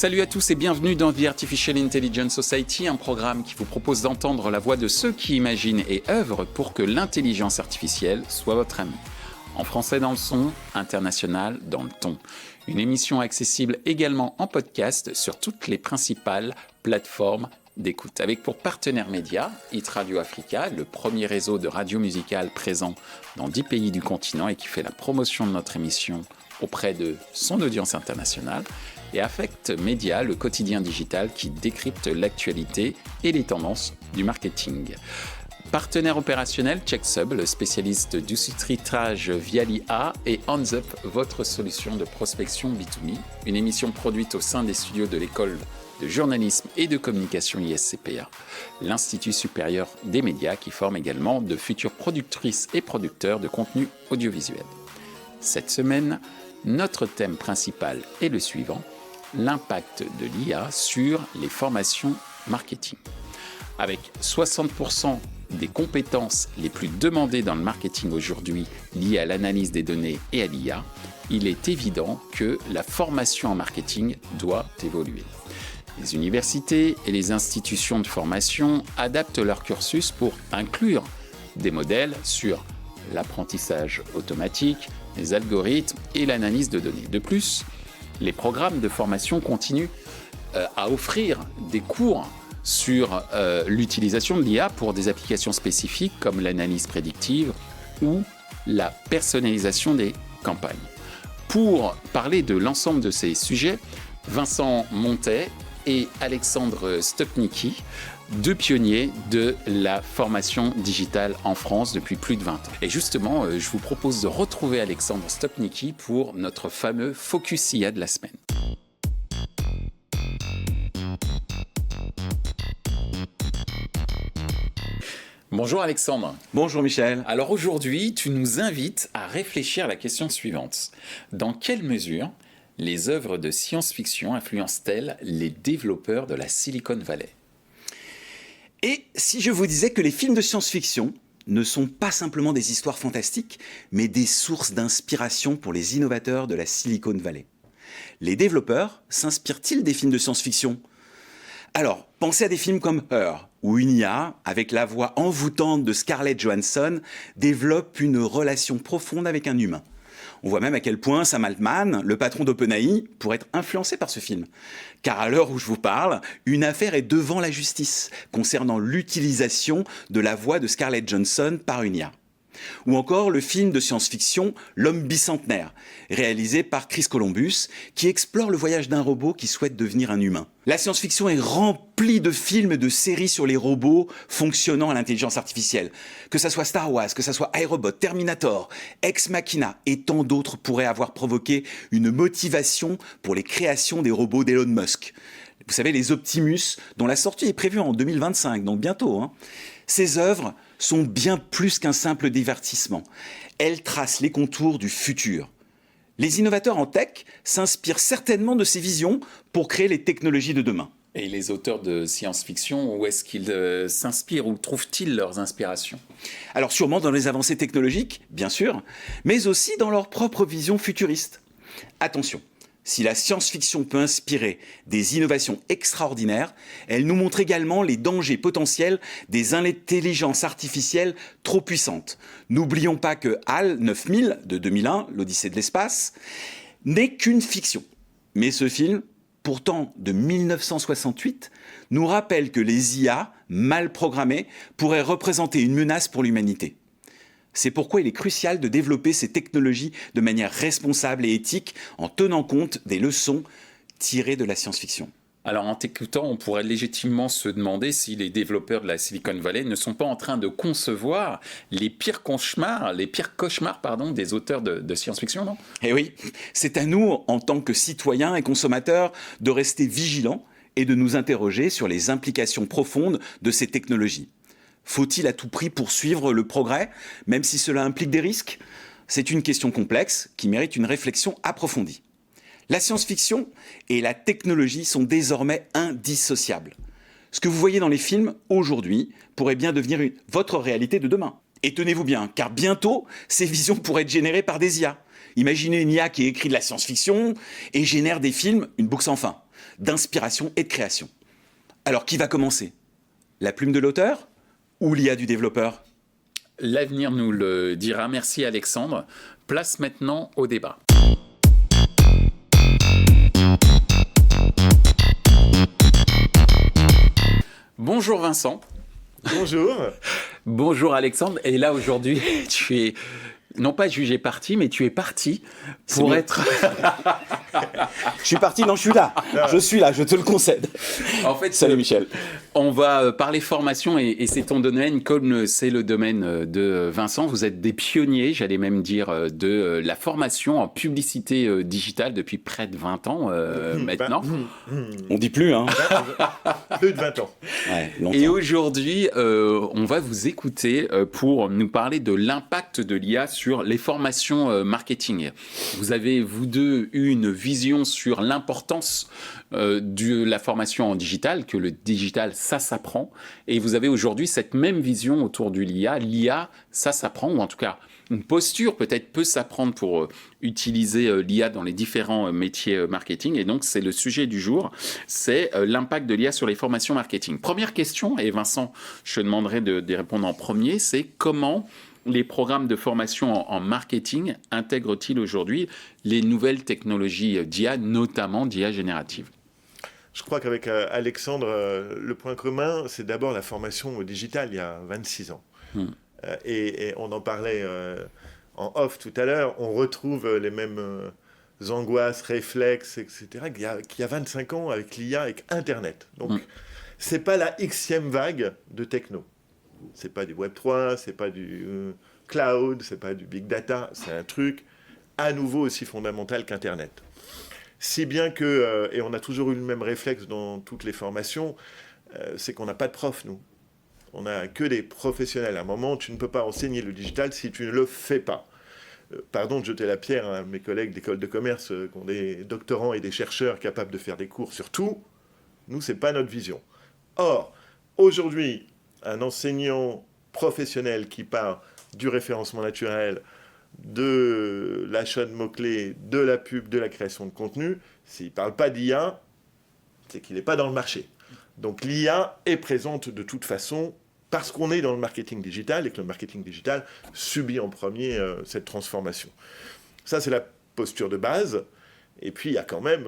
Salut à tous et bienvenue dans The Artificial Intelligence Society, un programme qui vous propose d'entendre la voix de ceux qui imaginent et œuvrent pour que l'intelligence artificielle soit votre amie. En français dans le son, international dans le ton. Une émission accessible également en podcast sur toutes les principales plateformes d'écoute. Avec pour partenaire média, Hit Radio Africa, le premier réseau de radio musicale présent dans 10 pays du continent et qui fait la promotion de notre émission auprès de son audience internationale, et Affect Média, le quotidien digital qui décrypte l'actualité et les tendances du marketing. Partenaire opérationnel, CheckSub, le spécialiste du sous-titrage via l'IA, et Hands Up, votre solution de prospection B2B, une émission produite au sein des studios de l'école de journalisme et de communication ISCPA, l'Institut supérieur des médias qui forme également de futures productrices et producteurs de contenu audiovisuel. Cette semaine, notre thème principal est le suivant, l'impact de l'IA sur les formations marketing. Avec 60% des compétences les plus demandées dans le marketing aujourd'hui liées à l'analyse des données et à l'IA, il est évident que la formation en marketing doit évoluer. Les universités et les institutions de formation adaptent leur cursus pour inclure des modèles sur l'apprentissage automatique, les algorithmes et l'analyse de données. De plus, les programmes de formation continuent à offrir des cours sur l'utilisation de l'IA pour des applications spécifiques comme l'analyse prédictive ou la personnalisation des campagnes. Pour parler de l'ensemble de ces sujets, Vincent Montet et Alexandre Stopnicki, deux pionniers de la formation digitale en France depuis plus de 20 ans. Et justement, je vous propose de retrouver Alexandre Stopnicki pour notre fameux Focus IA de la semaine. Bonjour Alexandre. Bonjour Michel. Alors aujourd'hui, tu nous invites à réfléchir à la question suivante. Dans quelle mesure les œuvres de science-fiction influencent-elles les développeurs de la Silicon Valley ? Et si je vous disais que les films de science-fiction ne sont pas simplement des histoires fantastiques, mais des sources d'inspiration pour les innovateurs de la Silicon Valley ? Les développeurs s'inspirent-ils des films de science-fiction ? Alors, pensez à des films comme Her, où une IA, avec la voix envoûtante de Scarlett Johansson, développe une relation profonde avec un humain. On voit même à quel point Sam Altman, le patron d'OpenAI, pourrait être influencé par ce film. Car à l'heure où je vous parle, une affaire est devant la justice concernant l'utilisation de la voix de Scarlett Johansson par une IA. Ou encore le film de science-fiction L'homme bicentenaire, réalisé par Chris Columbus, qui explore le voyage d'un robot qui souhaite devenir un humain. La science-fiction est remplie de films et de séries sur les robots fonctionnant à l'intelligence artificielle. Que ça soit Star Wars, que ça soit iRobot, Terminator, Ex Machina et tant d'autres pourraient avoir provoqué une motivation pour les créations des robots d'Elon Musk. Vous savez, les Optimus, dont la sortie est prévue en 2025, donc bientôt. Ces œuvres sont bien plus qu'un simple divertissement. Elles tracent les contours du futur. Les innovateurs en tech s'inspirent certainement de ces visions pour créer les technologies de demain. Et les auteurs de science-fiction, où est-ce qu'ils s'inspirent, où trouvent-ils leurs inspirations ? Alors sûrement dans les avancées technologiques, bien sûr, mais aussi dans leur propre vision futuriste. Attention, si la science-fiction peut inspirer des innovations extraordinaires, elle nous montre également les dangers potentiels des intelligences artificielles trop puissantes. N'oublions pas que HAL 9000 de 2001, l'Odyssée de l'espace, n'est qu'une fiction. Mais ce film, pourtant de 1968, nous rappelle que les IA, mal programmées, pourraient représenter une menace pour l'humanité. C'est pourquoi il est crucial de développer ces technologies de manière responsable et éthique en tenant compte des leçons tirées de la science-fiction. Alors en t'écoutant, on pourrait légitimement se demander si les développeurs de la Silicon Valley ne sont pas en train de concevoir les pires cauchemars des auteurs de science-fiction, non ? Eh oui, c'est à nous, en tant que citoyens et consommateurs, de rester vigilants et de nous interroger sur les implications profondes de ces technologies. Faut-il à tout prix poursuivre le progrès, même si cela implique des risques ? C'est une question complexe qui mérite une réflexion approfondie. La science-fiction et la technologie sont désormais indissociables. Ce que vous voyez dans les films aujourd'hui pourrait bien devenir votre réalité de demain. Et tenez-vous bien, car bientôt, ces visions pourraient être générées par des IA. Imaginez une IA qui écrit de la science-fiction et génère des films, une boucle sans fin. d'inspiration et de création. Alors, qui va commencer? La plume de l'auteur ou l'IA du développeur? L'avenir nous le dira. Merci Alexandre. Place maintenant au débat. Bonjour Vincent. Bonjour. Bonjour Alexandre. Et là aujourd'hui, tu es non pas jugé parti, mais tu es parti pour être... Je suis parti, non, je suis là. Je suis là, je te le concède. En fait, salut Michel. On va parler formation et c'est ton domaine, comme c'est le domaine de Vincent. Vous êtes des pionniers, j'allais même dire, de la formation en publicité digitale depuis près de 20 ans maintenant. On dit plus, hein. Plus de 20 ans. Ouais, et aujourd'hui, on va vous écouter pour nous parler de l'impact de l'IA sur les formations marketing. Vous avez, vous deux, eu une vision sur l'importance de la formation en digital, que le digital, ça s'apprend. Et vous avez aujourd'hui cette même vision autour de l'IA. L'IA, ça s'apprend, ou en tout cas, une posture peut-être peut s'apprendre pour utiliser l'IA dans les différents métiers marketing. Et donc, c'est le sujet du jour, c'est l'impact de l'IA sur les formations marketing. Première question, et Vincent, je te demanderai de répondre en premier, c'est comment les programmes de formation en marketing intègrent-ils aujourd'hui les nouvelles technologies d'IA, notamment d'IA générative? Je crois qu'avec Alexandre, le point commun, c'est d'abord la formation au digital il y a 26 ans. Et on en parlait en off tout à l'heure, on retrouve les mêmes angoisses, réflexes, etc. qu'il y a 25 ans avec l'IA, avec Internet. Donc, c'est pas la xème vague de techno. C'est pas du Web3, c'est pas du cloud, c'est pas du big data, c'est un truc à nouveau aussi fondamental qu'Internet. Si bien que, et on a toujours eu le même réflexe dans toutes les formations, c'est qu'on n'a pas de profs, nous. On n'a que des professionnels. À un moment, tu ne peux pas enseigner le digital si tu ne le fais pas. Pardon de jeter la pierre à mes collègues d'école de commerce qui ont des doctorants et des chercheurs capables de faire des cours sur tout. Nous, ce n'est pas notre vision. Or, aujourd'hui, un enseignant professionnel qui part du référencement naturel, de l'achat de mots-clés, de la pub, de la création de contenu, s'il ne parle pas d'IA, c'est qu'il n'est pas dans le marché. Donc l'IA est présente de toute façon parce qu'on est dans le marketing digital et que le marketing digital subit en premier cette transformation. Ça, c'est la posture de base. Et puis, il y a quand même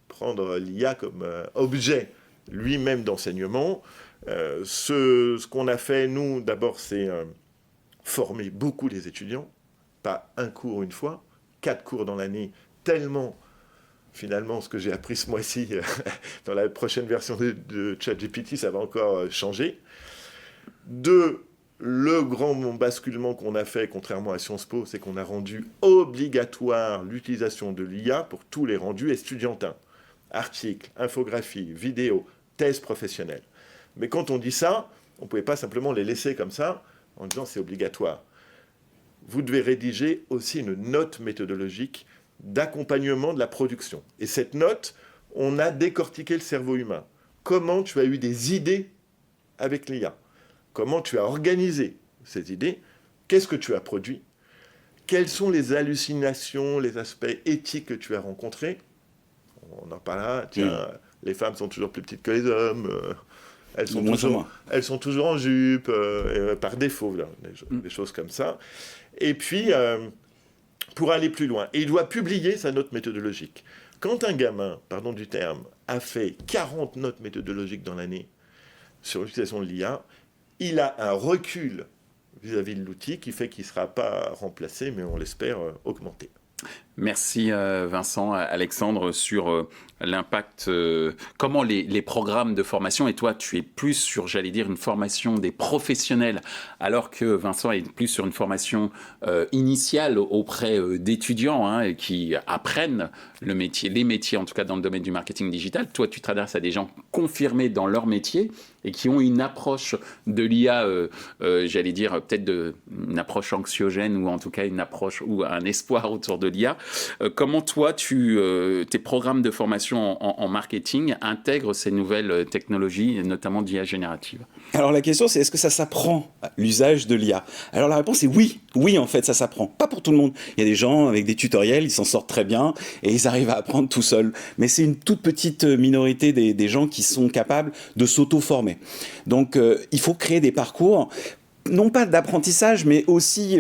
prendre l'IA comme objet lui-même d'enseignement. Ce qu'on a fait, nous, d'abord, c'est former beaucoup les étudiants. Pas un cours une fois, 4 cours dans l'année, tellement, finalement, ce que j'ai appris ce mois-ci, dans la prochaine version de ChatGPT, ça va encore changer. 2, le grand basculement qu'on a fait, contrairement à Sciences Po, c'est qu'on a rendu obligatoire l'utilisation de l'IA pour tous les rendus estudiantins. Articles, infographies, vidéos, thèses professionnelles. Mais quand on dit ça, on ne pouvait pas simplement les laisser comme ça, en disant c'est obligatoire. Vous devez rédiger aussi une note méthodologique d'accompagnement de la production. Et cette note, on a décortiqué le cerveau humain. Comment tu as eu des idées avec l'IA? Comment tu as organisé ces idées? Qu'est-ce que tu as produit? Quelles sont les hallucinations, les aspects éthiques que tu as rencontrés? On en parlera. Tiens, les femmes sont toujours plus petites que les hommes. Elles sont toujours en jupe, par défaut, là, des choses comme ça. Et puis, pour aller plus loin, et il doit publier sa note méthodologique. Quand un gamin, pardon du terme, a fait 40 notes méthodologiques dans l'année sur l'utilisation de l'IA, il a un recul vis-à-vis de l'outil qui fait qu'il ne sera pas remplacé, mais on l'espère augmenté. Merci Vincent, Alexandre, sur l'impact, comment les programmes de formation, et toi tu es plus sur, j'allais dire, une formation des professionnels, alors que Vincent est plus sur une formation initiale auprès d'étudiants hein, qui apprennent le métier, les métiers en tout cas dans le domaine du marketing digital. Toi tu t'adresses à des gens confirmés dans leur métier et qui ont une approche de l'IA, j'allais dire peut-être une approche anxiogène ou en tout cas une approche ou un espoir autour de l'IA. Comment toi, tes programmes de formation en marketing intègrent ces nouvelles technologies, notamment d'IA générative? Alors la question c'est, est-ce que ça s'apprend, l'usage de l'IA? Alors la réponse est oui. Oui, en fait, ça s'apprend. Pas pour tout le monde. Il y a des gens avec des tutoriels, ils s'en sortent très bien et ils arrivent à apprendre tout seuls. Mais c'est une toute petite minorité des gens qui sont capables de s'auto-former. Donc il faut créer des parcours, non pas d'apprentissage, mais aussi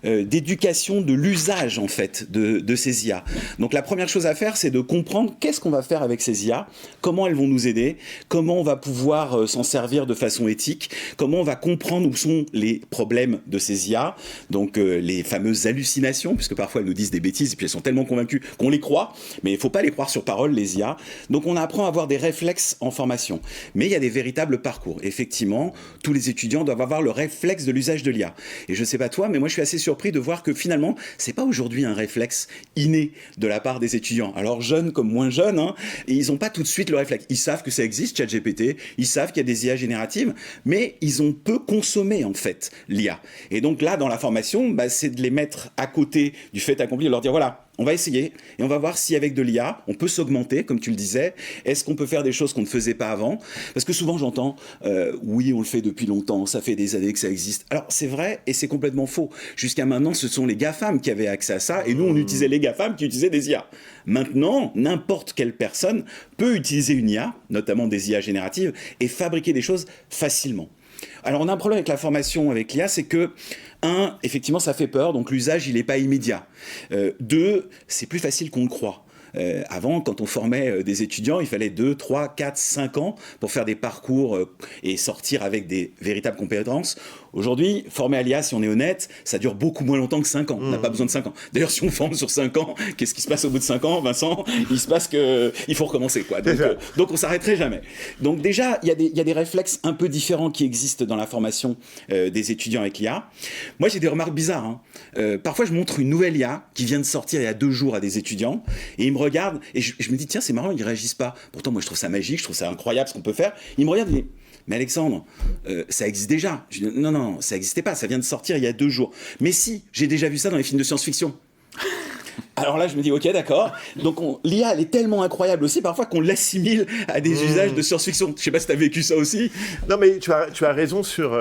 d'éducation de l'usage, en fait, de ces IA. Donc la première chose à faire, c'est de comprendre qu'est-ce qu'on va faire avec ces IA, comment elles vont nous aider, comment on va pouvoir s'en servir de façon éthique, comment on va comprendre où sont les problèmes de ces IA, donc les fameuses hallucinations, puisque parfois elles nous disent des bêtises, et puis elles sont tellement convaincues qu'on les croit, mais il ne faut pas les croire sur parole, les IA. Donc on apprend à avoir des réflexes en formation. Mais il y a des véritables parcours. Effectivement, tous les étudiants doivent avoir le réflexe de l'usage de l'IA. Et je ne sais pas toi, mais moi je suis assez surpris de voir que finalement, c'est pas aujourd'hui un réflexe inné de la part des étudiants. Alors jeunes comme moins jeunes, hein, et ils n'ont pas tout de suite le réflexe. Ils savent que ça existe, ChatGPT, ils savent qu'il y a des IA génératives, mais ils ont peu consommé en fait l'IA. Et donc là, dans la formation, c'est de les mettre à côté du fait accompli, de leur dire voilà, on va essayer et on va voir si avec de l'IA, on peut s'augmenter, comme tu le disais. Est-ce qu'on peut faire des choses qu'on ne faisait pas avant? Parce que souvent j'entends, oui, on le fait depuis longtemps, ça fait des années que ça existe. Alors c'est vrai et c'est complètement faux. Jusqu'à maintenant, ce sont les GAFAM qui avaient accès à ça et nous, on utilisait les GAFAM qui utilisaient des IA. Maintenant, n'importe quelle personne peut utiliser une IA, notamment des IA génératives, et fabriquer des choses facilement. Alors on a un problème avec la formation avec l'IA, c'est que effectivement ça fait peur, donc l'usage il n'est pas immédiat. 2, c'est plus facile qu'on le croit. Avant, quand on formait des étudiants, il fallait 2, 3, 4, 5 ans pour faire des parcours et sortir avec des véritables compétences. Aujourd'hui, former à l'IA, si on est honnête, ça dure beaucoup moins longtemps que 5 ans. On n'a pas besoin de 5 ans. D'ailleurs, si on forme sur 5 ans, qu'est-ce qui se passe au bout de 5 ans, Vincent? Il se passe qu'il faut recommencer, quoi. Donc on s'arrêterait jamais. Donc déjà, il y a des réflexes un peu différents qui existent dans la formation des étudiants avec l'IA. Moi, j'ai des remarques bizarres. Hein. Parfois, je montre une nouvelle IA qui vient de sortir il y a 2 jours à des étudiants et ils me regardent et je me dis, tiens, c'est marrant, ils réagissent pas. Pourtant, moi, je trouve ça magique, je trouve ça incroyable ce qu'on peut faire. Ils me regardent et disent, mais Alexandre, ça existe déjà. Je dis, non, ça n'existait pas, ça vient de sortir il y a 2 jours. Mais si, j'ai déjà vu ça dans les films de science-fiction. Alors là, je me dis, ok, d'accord. Donc l'IA, elle est tellement incroyable aussi, parfois qu'on l'assimile à des usages de science-fiction. Je sais pas si tu as vécu ça aussi. Non, mais tu as raison sur...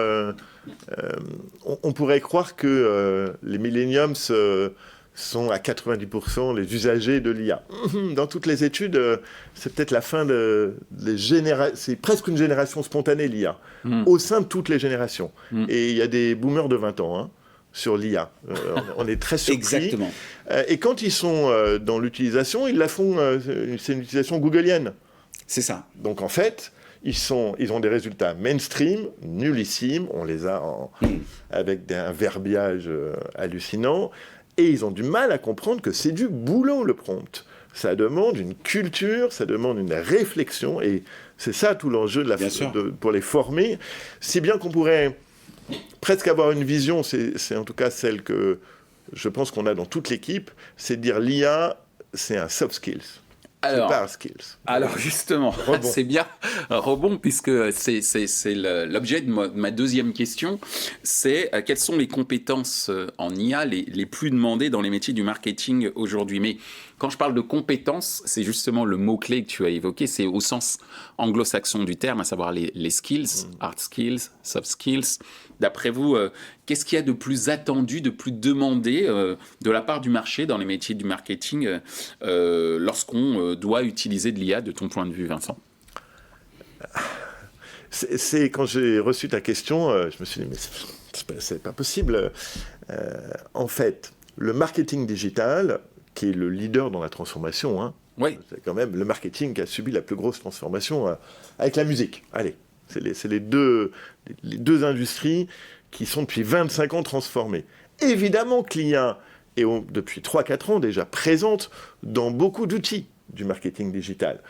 on pourrait croire que les millenniums sont à 90% les usagers de l'IA. Dans toutes les études, c'est peut-être la fin c'est presque une génération spontanée, l'IA, au sein de toutes les générations. Et il y a des boomers de 20 ans, hein, sur l'IA. On est très surpris. Exactement. Et quand ils sont dans l'utilisation, ils la font, c'est une utilisation googlienne. C'est ça. Donc en fait, ils ont des résultats mainstream, nullissimes, on les a avec un verbiage hallucinant, et ils ont du mal à comprendre que c'est du boulot, le prompt. Ça demande une culture, ça demande une réflexion, et c'est ça tout l'enjeu pour les former. Si bien qu'on pourrait presque avoir une vision, c'est en tout cas celle que je pense qu'on a dans toute l'équipe, c'est de dire l'IA, c'est un soft skills. Alors, c'est pas un skills. Alors justement, c'est bien rebond, puisque c'est l'objet de ma deuxième question, c'est quelles sont les compétences en IA les plus demandées dans les métiers du marketing aujourd'hui. Mais quand je parle de compétences, c'est justement le mot-clé que tu as évoqué, c'est au sens anglo-saxon du terme, à savoir les skills, hard skills, soft skills. D'après vous, qu'est-ce qu'il y a de plus attendu, de plus demandé de la part du marché dans les métiers du marketing lorsqu'on doit utiliser de l'IA, de ton point de vue, Vincent? C'est quand j'ai reçu ta question, je me suis dit, mais c'est pas possible. En fait, le marketing digital, qui est le leader dans la transformation, hein, oui. C'est quand même le marketing qui a subi la plus grosse transformation avec la musique. Allez, c'est les deux industries qui sont depuis 25 ans transformées. Évidemment que l'IA est depuis 3-4 ans déjà présente dans beaucoup d'outils du marketing digital.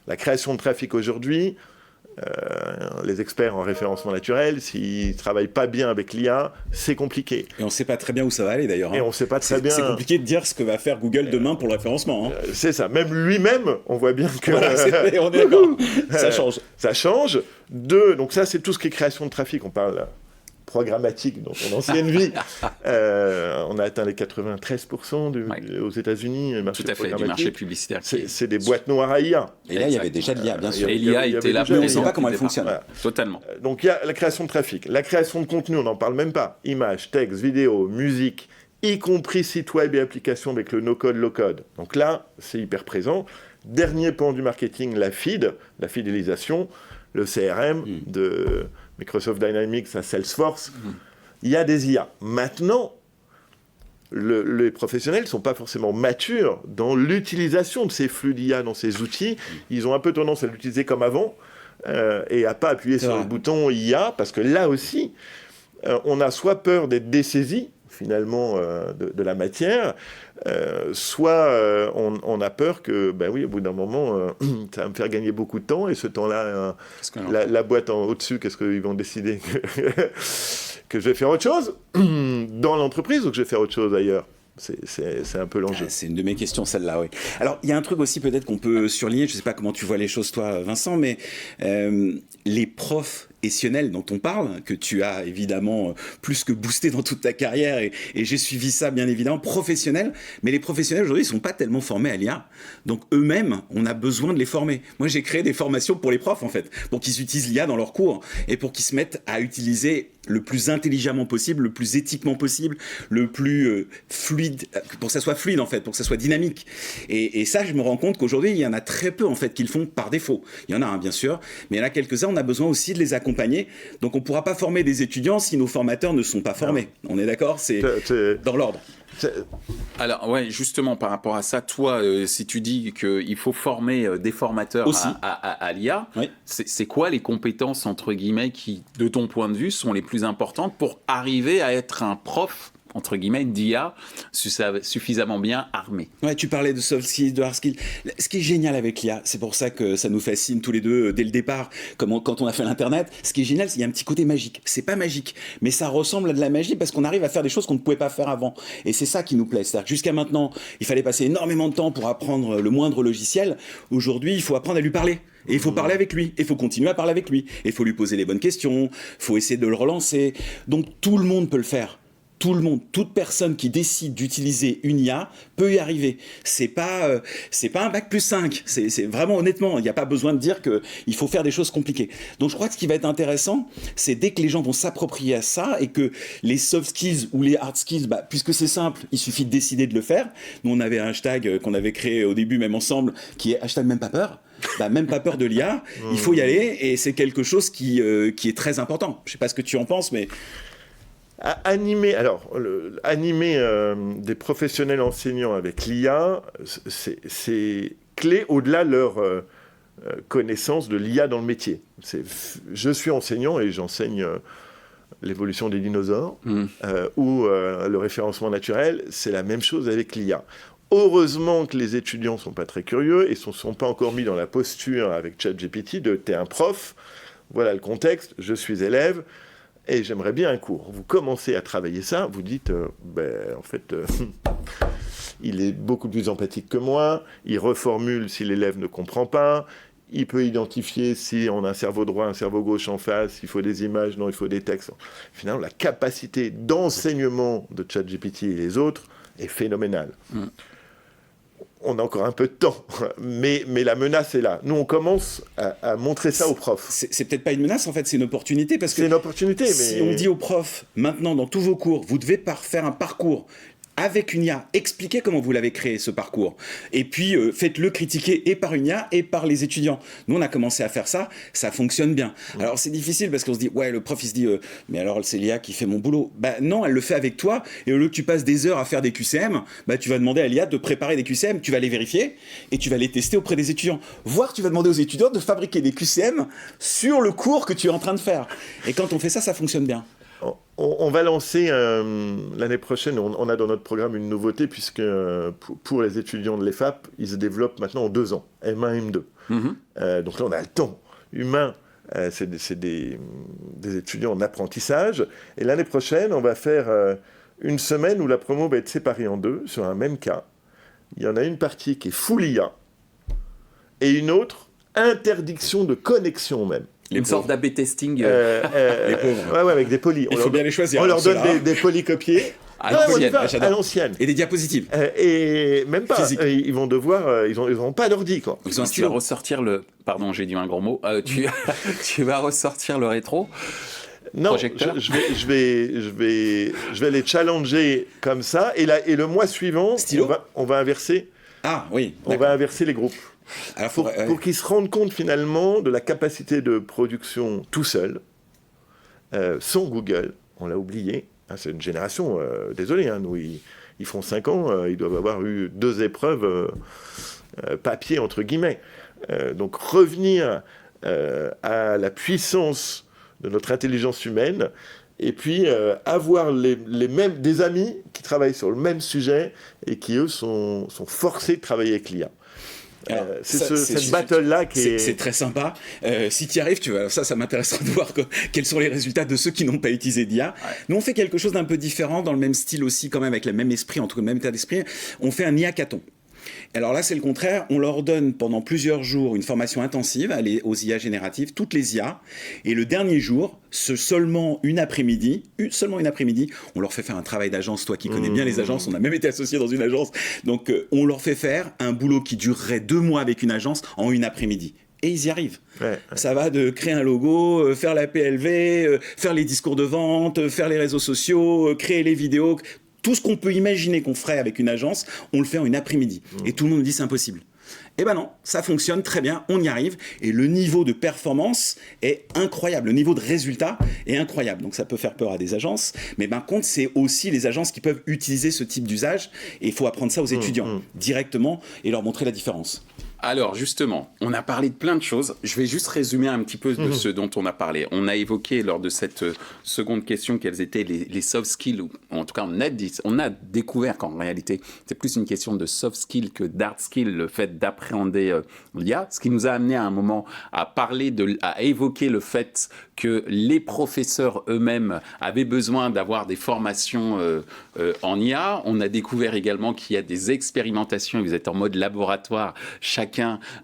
La création de trafic aujourd'hui, les experts en référencement naturel, s'ils ne travaillent pas bien avec l'IA, c'est compliqué. Et on ne sait pas très bien où ça va aller d'ailleurs. Hein. Et on ne sait pas très bien. C'est compliqué de dire ce que va faire Google demain pour le référencement. Hein. C'est ça. Même lui-même, on voit bien que... Voilà, on est d'accord. Ça change. Ça change. Donc ça, c'est tout ce qui est création de trafic. On parle programmatique dans ton ancienne vie. On a atteint les 93% aux États-Unis, le marché tout à fait, du marché publicitaire. C'est des boîtes noires à IA. Et là, il y avait déjà de l'IA, bien sûr. Et l'IA était là, mais on ne sait pas comment elle fonctionne. Voilà. Totalement. Donc il y a la création de trafic, la création de contenu, on n'en parle même pas. Images, textes, vidéos, musique, y compris sites web et applications avec le no-code, low-code. Donc là, c'est hyper présent. Dernier pan du marketing, la fidélisation, le CRM de Microsoft Dynamics à Salesforce. Il y a des IA. Maintenant, les professionnels ne sont pas forcément matures dans l'utilisation de ces flux d'IA, dans ces outils. Ils ont un peu tendance à l'utiliser comme avant et à ne pas appuyer sur le bouton IA, parce que là aussi, on a soit peur d'être dessaisi, finalement, de la matière, soit on a peur que, ben oui, au bout d'un moment, ça va me faire gagner beaucoup de temps, et ce temps-là, la boîte au-dessus, qu'est-ce qu'ils vont décider que je vais faire autre chose dans l'entreprise, ou que je vais faire autre chose ailleurs? C'est un peu l'enjeu. C'est une de mes questions, celle-là, oui. Alors, il y a un truc aussi peut-être qu'on peut surligner, je ne sais pas comment tu vois les choses, toi, Vincent, mais les professionnels dont on parle, que tu as évidemment plus que boosté dans toute ta carrière, et j'ai suivi ça, bien évidemment, professionnels, mais les professionnels aujourd'hui ne sont pas tellement formés à l'IA. Donc, eux-mêmes, on a besoin de les former. Moi, j'ai créé des formations pour les profs, en fait, pour qu'ils utilisent l'IA dans leurs cours, et pour qu'ils se mettent à utiliser le plus intelligemment possible, le plus éthiquement possible, le plus fluide, pour que ça soit fluide en fait, pour que ça soit dynamique. Et ça, je me rends compte qu'aujourd'hui, il y en a très peu en fait qui le font par défaut. Il y en a un bien sûr, mais il y en a quelques-uns, on a besoin aussi de les accompagner. Donc on ne pourra pas former des étudiants si nos formateurs ne sont pas formés. On est d'accord? C'est dans l'ordre. Alors, ouais, justement, par rapport à ça, toi, si tu dis qu'il faut former des formateurs à l'IA, oui. C'est quoi les compétences, entre guillemets, qui, de ton point de vue, sont les plus importantes pour arriver à être un prof, entre guillemets, d'IA suffisamment bien armé? Ouais, tu parlais de soft skills, de hard skills. Ce qui est génial avec l'IA, c'est pour ça que ça nous fascine tous les deux dès le départ, quand on a fait l'Internet. Ce qui est génial, c'est qu'il y a un petit côté magique. C'est pas magique, mais ça ressemble à de la magie parce qu'on arrive à faire des choses qu'on ne pouvait pas faire avant. Et c'est ça qui nous plaît. C'est-à-dire que jusqu'à maintenant, il fallait passer énormément de temps pour apprendre le moindre logiciel. Aujourd'hui, il faut apprendre à lui parler. Et il faut parler avec lui, et il faut continuer à parler avec lui. Et il faut lui poser les bonnes questions, il faut essayer de le relancer. Donc tout le monde peut le faire. Tout le monde, toute personne qui décide d'utiliser une IA peut y arriver. C'est pas un bac plus 5. C'est vraiment, honnêtement, il n'y a pas besoin de dire qu'il faut faire des choses compliquées. Donc je crois que ce qui va être intéressant, c'est dès que les gens vont s'approprier à ça et que les soft skills ou les hard skills, puisque c'est simple, il suffit de décider de le faire. Nous, on avait un hashtag qu'on avait créé au début, même ensemble, qui est hashtag même pas peur. Même pas peur de l'IA, il faut y aller, et c'est quelque chose qui est très important. Je ne sais pas ce que tu en penses, mais... Animer des professionnels enseignants avec l'IA, c'est clé au-delà de leur connaissance de l'IA dans le métier. Je suis enseignant et j'enseigne l'évolution des dinosaures ou le référencement naturel, c'est la même chose avec l'IA. Heureusement que les étudiants ne sont pas très curieux et ne sont pas encore mis dans la posture avec ChatGPT de « t'es un prof, voilà le contexte, je suis élève ». Et j'aimerais bien un cours. Vous commencez à travailler ça, vous dites, en fait, il est beaucoup plus empathique que moi, il reformule si l'élève ne comprend pas, il peut identifier si on a un cerveau droit, un cerveau gauche en face, il faut des images, non, il faut des textes. Finalement, la capacité d'enseignement de ChatGPT et les autres est phénoménale. On a encore un peu de temps, mais la menace est là. Nous, on commence à montrer ça aux profs. C'est peut-être pas une menace, en fait, c'est une opportunité. Parce que c'est une opportunité, mais... Si on dit aux profs, maintenant, dans tous vos cours, vous devez faire un parcours avec une IA, expliquez comment vous l'avez créé, ce parcours. Et puis, faites-le critiquer et par une IA et par les étudiants. Nous, on a commencé à faire ça, ça fonctionne bien. Alors, c'est difficile parce qu'on se dit, ouais, le prof, il se dit, mais alors, c'est l'IA qui fait mon boulot. Non, elle le fait avec toi. Et au lieu que tu passes des heures à faire des QCM, tu vas demander à l'IA de préparer des QCM, tu vas les vérifier et tu vas les tester auprès des étudiants. Voire, tu vas demander aux étudiants de fabriquer des QCM sur le cours que tu es en train de faire. Et quand on fait ça, ça fonctionne bien. On va lancer l'année prochaine, on a dans notre programme une nouveauté, puisque pour les étudiants de l'EFAP, ils se développent maintenant en 2 ans, M1, M2. Donc là, on a le temps humain, c'est des étudiants en apprentissage. Et l'année prochaine, on va faire une semaine où la promo va être séparée en 2 sur un même cas. Il y en a une partie qui est full IA et une autre interdiction de connexion même. Une sorte d'A/B testing. Les pauvres. Ouais, avec des polis. Il faut bien les choisir. On leur donne des polycopiers. À l'ancienne. À l'ancienne. Et des diapositives. Et même pas. Physique. Ils vont devoir. Ils n'auront pas d'ordi, quoi. Ils ont un Tu vas stylo. ressortir le. Pardon, j'ai dit un gros mot. Tu vas ressortir le rétro. Non, Projecteur. je vais les challenger comme ça. Et le mois suivant, Stylo. on va inverser. Ah oui. On va inverser les groupes. Alors, Pour qu'ils se rendent compte finalement de la capacité de production tout seul, sans Google, on l'a oublié. Hein, c'est une génération, désolé, hein, nous ils font 5 ans, ils doivent avoir eu 2 épreuves papier entre guillemets. Donc revenir à la puissance de notre intelligence humaine et puis avoir des amis qui travaillent sur le même sujet et qui eux sont forcés de travailler avec l'IA. C'est cette battle-là qui est... C'est très sympa. Si tu y arrives, ça m'intéresserait de voir quels sont les résultats de ceux qui n'ont pas utilisé d'IA. Ouais. Nous, on fait quelque chose d'un peu différent, dans le même style aussi, quand même, avec le même esprit, en tout cas le même état d'esprit. On fait un IA-cathon. Alors là, c'est le contraire. On leur donne pendant plusieurs jours une formation intensive aux IA génératives, toutes les IA. Et le dernier jour, seulement une après-midi, on leur fait faire un travail d'agence. Toi qui connais bien les agences, on a même été associé dans une agence. Donc, on leur fait faire un boulot qui durerait 2 mois avec une agence en une après-midi. Et ils y arrivent. Ouais. Ça va de créer un logo, faire la PLV, faire les discours de vente, faire les réseaux sociaux, créer les vidéos. Tout ce qu'on peut imaginer qu'on ferait avec une agence, on le fait en une après-midi. Et tout le monde nous dit c'est impossible. Eh ben non, ça fonctionne très bien, on y arrive. Et le niveau de performance est incroyable. Le niveau de résultat est incroyable. Donc ça peut faire peur à des agences. Mais par contre, c'est aussi les agences qui peuvent utiliser ce type d'usage. Et il faut apprendre ça aux étudiants directement et leur montrer la différence. Alors justement, on a parlé de plein de choses. Je vais juste résumer un petit peu de ce dont on a parlé. On a évoqué lors de cette seconde question quelles étaient les soft skills, ou en tout cas on a découvert qu'en réalité c'est plus une question de soft skills que d'hard skills, le fait d'appréhender l'IA, ce qui nous a amené à un moment à parler à évoquer le fait que les professeurs eux-mêmes avaient besoin d'avoir des formations en IA. On a découvert également qu'il y a des expérimentations, et vous êtes en mode laboratoire, chacun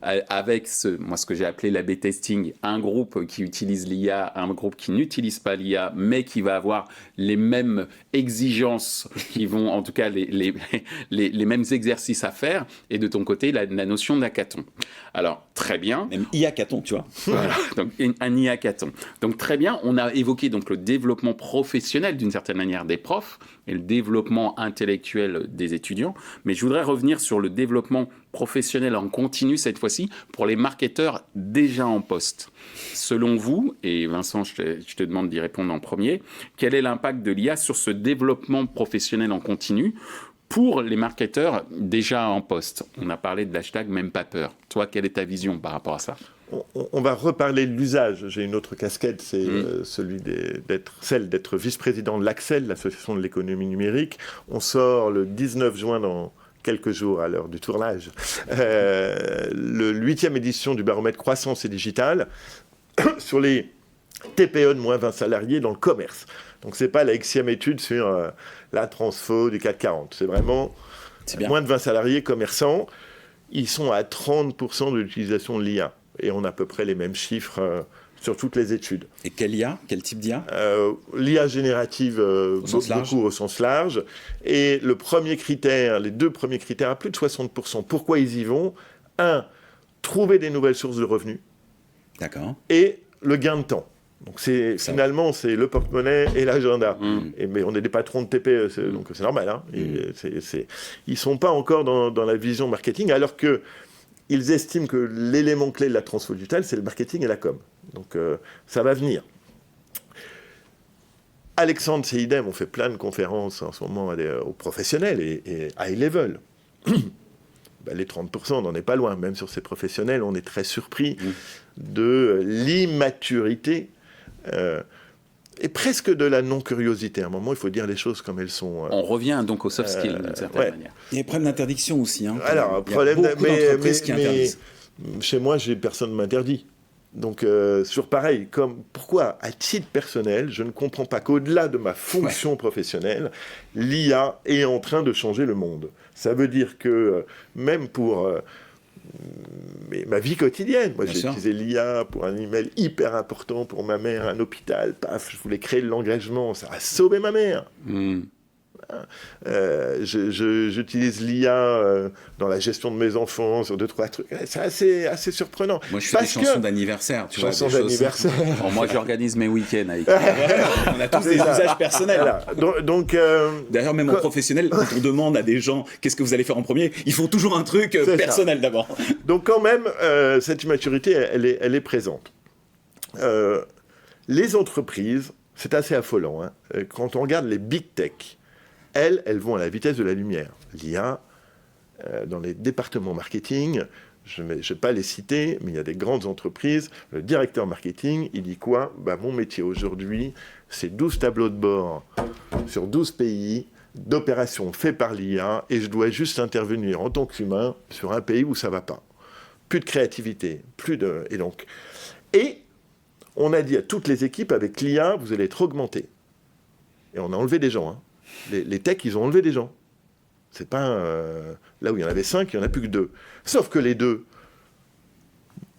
avec ce que j'ai appelé l'A/B testing, un groupe qui utilise l'IA, un groupe qui n'utilise pas l'IA, mais qui va avoir les mêmes exigences, qui vont en tout cas les mêmes exercices à faire, et de ton côté la notion d'hackathon. Alors très bien. Même IA-hackathon, tu vois. Voilà, donc un IA-hackathon. Donc très bien, on a évoqué donc le développement professionnel d'une certaine manière des profs et le développement intellectuel des étudiants, mais je voudrais revenir sur le développement professionnel en continu cette fois-ci pour les marketeurs déjà en poste. Selon vous, et Vincent, je te demande d'y répondre en premier, quel est l'impact de l'IA sur ce développement professionnel en continu pour les marketeurs déjà en poste? On a parlé de l'hashtag même pas peur. Toi, quelle est ta vision par rapport à ça? On va reparler de l'usage. J'ai une autre casquette, c'est celle d'être vice-président de l'Axel, l'association de l'économie numérique. On sort le 19 juin dans quelques jours à l'heure du tournage, le 8e édition du baromètre croissance et digital sur les TPE de moins 20 salariés dans le commerce. Donc c'est pas la Xème étude sur la transfo du CAC 40. C'est vraiment moins de 20 salariés commerçants. Ils sont à 30% de l'utilisation de l'IA. Et on a à peu près les mêmes chiffres sur toutes les études. Et quelle IA? Quel type d'IA? L'IA générative, beaucoup au sens large. Et les 2 premiers critères, à plus de 60%. Pourquoi ils y vont? 1, trouver des nouvelles sources de revenus. D'accord. Et le gain de temps. Donc finalement, c'est le porte-monnaie et l'agenda. Mais on est des patrons de TPE, donc c'est normal. Hein. Ils ne sont pas encore dans la vision marketing, alors qu'ils estiment que l'élément clé de la transfo digitale, c'est le marketing et la com. Donc ça va venir. Alexandre, c'est idem, on fait plein de conférences en ce moment aux professionnels et high level. Les 30%, on n'en est pas loin. Même sur ces professionnels, on est très surpris de l'immaturité et presque de la non-curiosité. À un moment, il faut dire les choses comme elles sont. On revient donc aux soft skills, d'une certaine manière. Il y a des problèmes d'interdiction aussi. Hein, alors, problème d'entreprises qui interdisent. Chez moi, personne ne m'interdit. Donc, pourquoi, à titre personnel, je ne comprends pas qu'au-delà de ma fonction professionnelle, l'IA est en train de changer le monde. Ça veut dire que, même pour ma vie quotidienne. Moi, Bien j'ai sûr. utilisé l'IA pour un email hyper important pour ma mère à un hôpital. Paf, je voulais créer de l'engagement. Ça a sauvé ma mère. J'utilise l'IA dans la gestion de mes enfants, sur 2-3 trucs. C'est assez surprenant. Moi, je fais des chansons d'anniversaire. Tu vois, Chansons des choses- d'anniversaire. Bon, moi, j'organise mes week-ends avec. On a tous des usages personnels. Voilà. Donc, D'ailleurs, même en professionnel, quand on demande à des gens qu'est-ce que vous allez faire en premier, ils font toujours un truc C'est personnel d'abord. donc quand même, cette immaturité, elle est présente. Les entreprises, c'est assez affolant. Hein. Quand on regarde les big tech, elles vont à la vitesse de la lumière. L'IA, dans les départements marketing, je ne vais pas les citer, mais il y a des grandes entreprises. Le directeur marketing, il dit quoi ? Mon métier aujourd'hui, c'est 12 tableaux de bord sur 12 pays d'opérations faites par l'IA et je dois juste intervenir en tant qu'humain sur un pays où ça ne va pas. Plus de créativité, Et on a dit à toutes les équipes, avec l'IA, vous allez être augmentés. Et on a enlevé des gens. Hein. Les techs, ils ont enlevé des gens. C'est pas là où il y en avait 5, il n'y en a plus que 2. Sauf que les 2,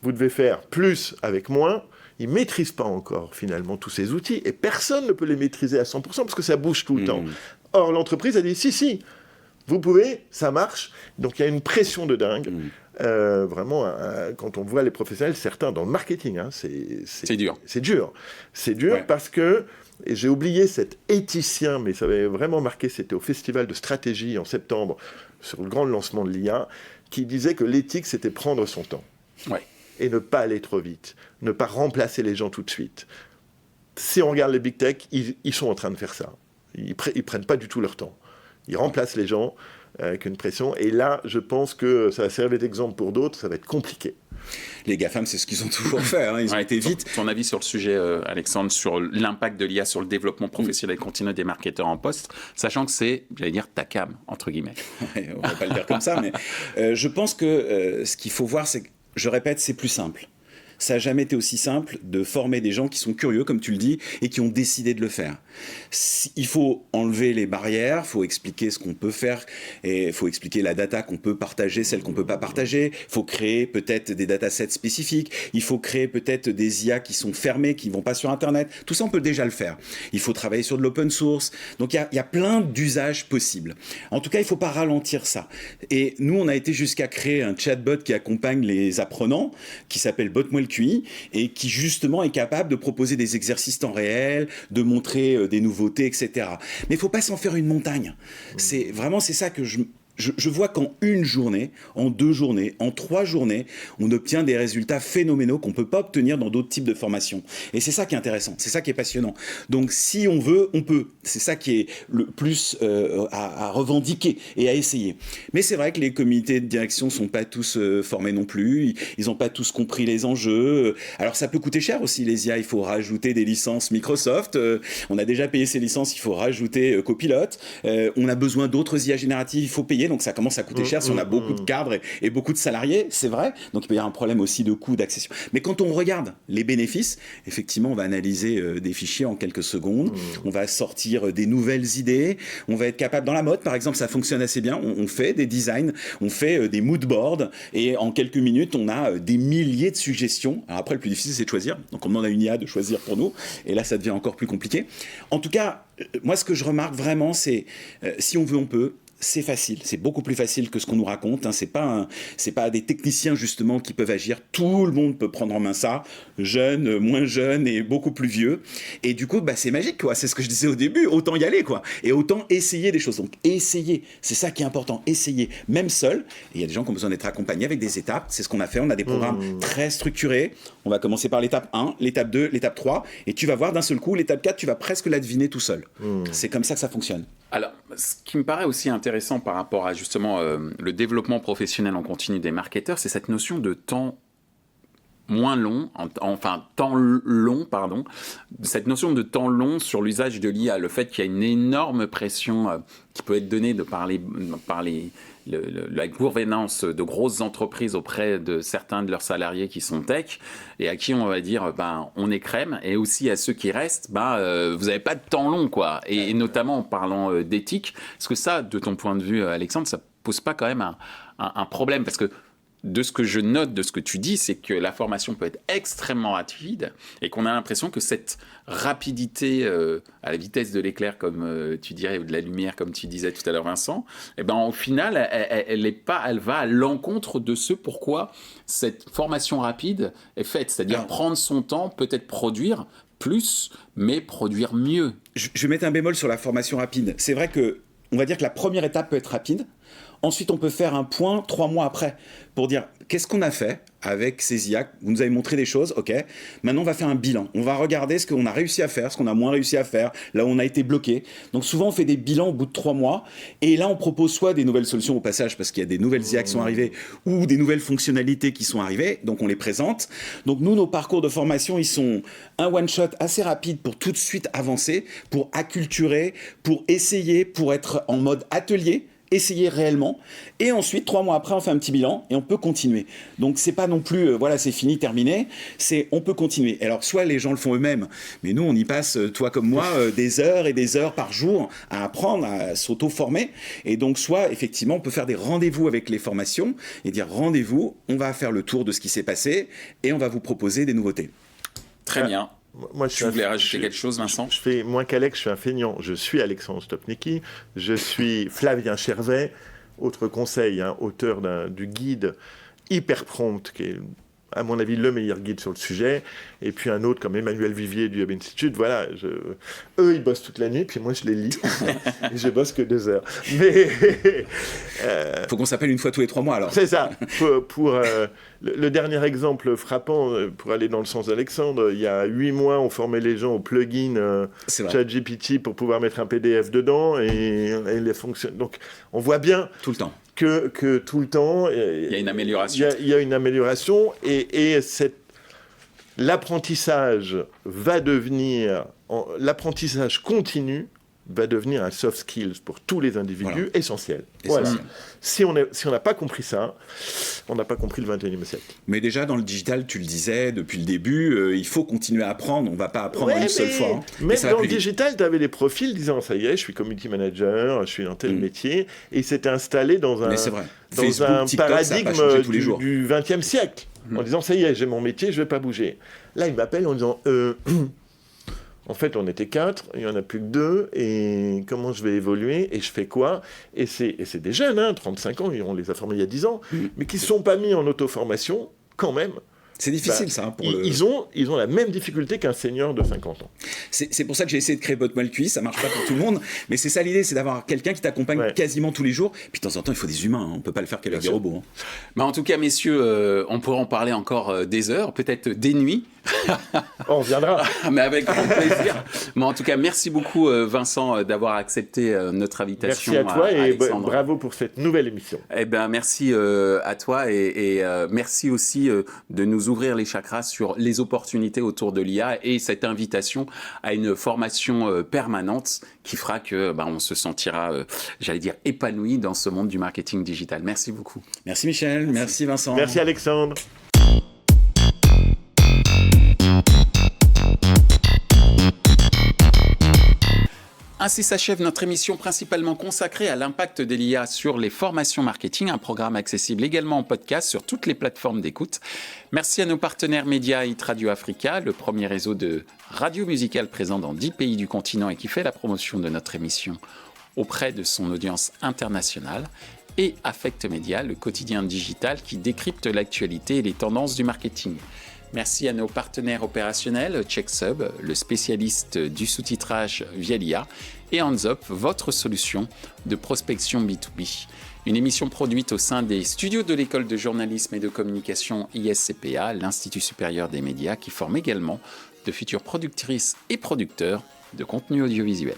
vous devez faire plus avec moins. Ils ne maîtrisent pas encore finalement tous ces outils et personne ne peut les maîtriser à 100% parce que ça bouge tout le temps. Or, l'entreprise a dit si, vous pouvez, ça marche. Donc il y a une pression de dingue. Vraiment, quand on voit les professionnels, certains dans le marketing, hein, c'est dur. C'est dur. C'est dur Ouais. parce que, et j'ai oublié cet éthicien, mais ça avait vraiment marqué, c'était au Festival de stratégie en septembre, sur le grand lancement de l'IA, qui disait que l'éthique, c'était prendre son temps. Ouais. Et ne pas aller trop vite, ne pas remplacer les gens tout de suite. Si on regarde les big tech, ils sont en train de faire ça. Ils prennent pas du tout leur temps. Ils remplacent les gens avec une pression. Et là, je pense que ça va servir d'exemple pour d'autres, ça va être compliqué. Les GAFAM, c'est ce qu'ils ont toujours fait. Hein. Ils ont été vite. Ton avis sur le sujet, Alexandre, sur l'impact de l'IA sur le développement professionnel continu des marketeurs en poste, sachant que c'est, j'allais dire, ta cam, entre guillemets. Ouais, on va pas le dire comme ça, mais je pense que ce qu'il faut voir, c'est que, je répète, c'est plus simple. Ça n'a jamais été aussi simple de former des gens qui sont curieux, comme tu le dis, et qui ont décidé de le faire. Il faut enlever les barrières, il faut expliquer ce qu'on peut faire, et il faut expliquer la data qu'on peut partager, celle qu'on ne peut pas partager. Il faut créer peut-être des datasets spécifiques. Il faut créer peut-être des IA qui sont fermées, qui ne vont pas sur Internet. Tout ça, on peut déjà le faire. Il faut travailler sur de l'open source. Donc, il y a plein d'usages possibles. En tout cas, il ne faut pas ralentir ça. Et nous, on a été jusqu'à créer un chatbot qui accompagne les apprenants, qui s'appelle BotMoel QI, et qui justement est capable de proposer des exercices temps réel, de montrer des nouveautés, etc. Mais il ne faut pas s'en faire une montagne. C'est ça que je vois qu'en une journée, en 2 journées, en 3 journées, on obtient des résultats phénoménaux qu'on ne peut pas obtenir dans d'autres types de formations. Et c'est ça qui est intéressant, c'est ça qui est passionnant. Donc si on veut, on peut. C'est ça qui est le plus à revendiquer et à essayer. Mais c'est vrai que les comités de direction ne sont pas tous formés non plus, ils n'ont pas tous compris les enjeux. Alors ça peut coûter cher aussi les IA, il faut rajouter des licences Microsoft, on a déjà payé ces licences, il faut rajouter Copilot, on a besoin d'autres IA génératives, il faut payer. Donc ça commence à coûter cher si on a beaucoup de cadres et beaucoup de salariés, c'est vrai. Donc il peut y avoir un problème aussi de coût d'accession. Mais quand on regarde les bénéfices, effectivement, on va analyser des fichiers en quelques secondes, on va sortir des nouvelles idées, on va être capable, dans la mode par exemple, ça fonctionne assez bien, on fait des designs, on fait des mood boards et en quelques minutes, on a des milliers de suggestions. Alors après, le plus difficile, c'est de choisir. Donc on demande à une IA de choisir pour nous et là, ça devient encore plus compliqué. En tout cas, moi, ce que je remarque vraiment, c'est si on veut, on peut. C'est facile, c'est beaucoup plus facile que ce qu'on nous raconte. Hein. C'est pas des techniciens justement qui peuvent agir. Tout le monde peut prendre en main ça, jeune, moins jeune et beaucoup plus vieux. Et du coup, c'est magique, quoi. C'est ce que je disais au début. Autant y aller, quoi. Et autant essayer des choses. Donc, essayer, c'est ça qui est important. Essayer, même seul. Et il y a des gens qui ont besoin d'être accompagnés avec des étapes. C'est ce qu'on a fait. On a des programmes très structurés. On va commencer par l'étape 1, l'étape 2, l'étape 3. Et tu vas voir d'un seul coup, l'étape 4, tu vas presque la deviner tout seul. C'est comme ça que ça fonctionne. Alors, ce qui me paraît aussi intéressant par rapport à justement le développement professionnel en continu des marketeurs, c'est cette notion de temps moins long, cette notion de temps long sur l'usage de l'IA, le fait qu'il y a une énorme pression qui peut être donnée par la gouvernance de grosses entreprises auprès de certains de leurs salariés qui sont tech et à qui on va dire on est crème, et aussi à ceux qui restent vous n'avez pas de temps long, quoi. Et notamment en parlant d'éthique, est-ce que ça, de ton point de vue, Alexandre, ça pose pas quand même un problème, parce que de ce que je note, de ce que tu dis, c'est que la formation peut être extrêmement rapide et qu'on a l'impression que cette rapidité à la vitesse de l'éclair, comme tu dirais, ou de la lumière, comme tu disais tout à l'heure, Vincent, eh ben, au final, elle va à l'encontre de ce pourquoi cette formation rapide est faite. C'est-à-dire prendre son temps, peut-être produire plus, mais produire mieux. Je vais mettre un bémol sur la formation rapide. C'est vrai que, on va dire que la première étape peut être rapide. Ensuite, on peut faire un point 3 mois après pour dire qu'est-ce qu'on a fait avec ces IA. Vous nous avez montré des choses, ok. Maintenant, on va faire un bilan. On va regarder ce qu'on a réussi à faire, ce qu'on a moins réussi à faire, là où on a été bloqué. Donc souvent, on fait des bilans au bout de 3 mois. Et là, on propose soit des nouvelles solutions au passage, parce qu'il y a des nouvelles IA qui sont arrivées, ou des nouvelles fonctionnalités qui sont arrivées. Donc on les présente. Donc nous, nos parcours de formation, ils sont un one-shot assez rapide pour tout de suite avancer, pour acculturer, pour essayer, pour être en mode atelier. Essayer réellement, et ensuite 3 mois après on fait un petit bilan et on peut continuer. Donc c'est pas non plus voilà, c'est fini, terminé, c'est on peut continuer. Alors soit les gens le font eux-mêmes, mais nous on y passe, toi comme moi, des heures et des heures par jour à apprendre, à s'auto-former, et donc soit effectivement on peut faire des rendez-vous avec les formations et dire rendez-vous, on va faire le tour de ce qui s'est passé et on va vous proposer des nouveautés. Très bien. Moi, tu voulais rajouter quelque chose, Vincent ? Je fais moins qu'Alex, je suis un feignant. Je suis Alexandre Stopnicki, je suis Flavien Chervet, autre conseil, auteur du guide Hyper Prompt, qui est à mon avis le meilleur guide sur le sujet, et puis un autre comme Emmanuel Vivier du Hub Institute. Voilà, eux ils bossent toute la nuit, puis moi je les lis, et je bosse que 2 heures. Mais faut qu'on s'appelle une fois tous les 3 mois alors. C'est ça. Pour le dernier exemple frappant, pour aller dans le sens d'Alexandre, il y a 8 mois, on formait les gens au plugin ChatGPT pour pouvoir mettre un PDF dedans, et les fonctions. Donc on voit bien tout le temps. Que tout le temps, il y a une amélioration. Il y a une amélioration, et l'apprentissage va devenir, l'apprentissage continu va devenir un soft skills pour tous les individus essentiel. Voilà. Si on n'a pas compris ça, on n'a pas compris le 21e siècle. Mais déjà, dans le digital, tu le disais depuis le début, il faut continuer à apprendre. On ne va pas apprendre une seule fois. Même dans le digital, tu avais des profils disant ça y est, je suis community manager, je suis dans tel métier, et ils s'étaient installés dans un Facebook, paradigme tous les jours. du 20e siècle, en disant ça y est, j'ai mon métier, je ne vais pas bouger. Là, ils m'appellent en disant en fait, on était 4, il n'y en a plus que 2, et comment je vais évoluer, et je fais quoi ? Et c'est des jeunes, 35 ans, on les a formés il y a 10 ans, mais qui ne se sont pas mis en auto-formation, quand même. C'est difficile, ça. Ils ont la même difficulté qu'un senior de 50 ans. C'est pour ça que j'ai essayé de créer Botmal QI, ça ne marche pas pour tout le monde, mais c'est ça l'idée, c'est d'avoir quelqu'un qui t'accompagne quasiment tous les jours. Puis de temps en temps, il faut des humains, on ne peut pas le faire qu'avec des robots. Bah en tout cas, messieurs, on pourrait en parler encore des heures, peut-être des nuits. On reviendra. Mais avec grand plaisir. Mais en tout cas, merci beaucoup, Vincent, d'avoir accepté notre invitation. Merci à toi et bravo pour cette nouvelle émission. Eh ben, merci à toi et merci aussi de nous ouvrir les chakras sur les opportunités autour de l'IA et cette invitation à une formation permanente qui fera que on se sentira, j'allais dire, épanoui dans ce monde du marketing digital. Merci beaucoup. Merci Michel, merci Vincent. Merci Alexandre. Ainsi s'achève notre émission principalement consacrée à l'impact de l'IA sur les formations marketing, un programme accessible également en podcast sur toutes les plateformes d'écoute. Merci à nos partenaires médias Hit Radio Africa, le premier réseau de radio musicale présent dans 10 pays du continent et qui fait la promotion de notre émission auprès de son audience internationale, et Affect Média, le quotidien digital qui décrypte l'actualité et les tendances du marketing. Merci à nos partenaires opérationnels, CheckSub, le spécialiste du sous-titrage via l'IA, et HandsUp, votre solution de prospection B2B. Une émission produite au sein des studios de l'École de journalisme et de communication ISCPA, l'Institut supérieur des médias, qui forme également de futures productrices et producteurs de contenu audiovisuel.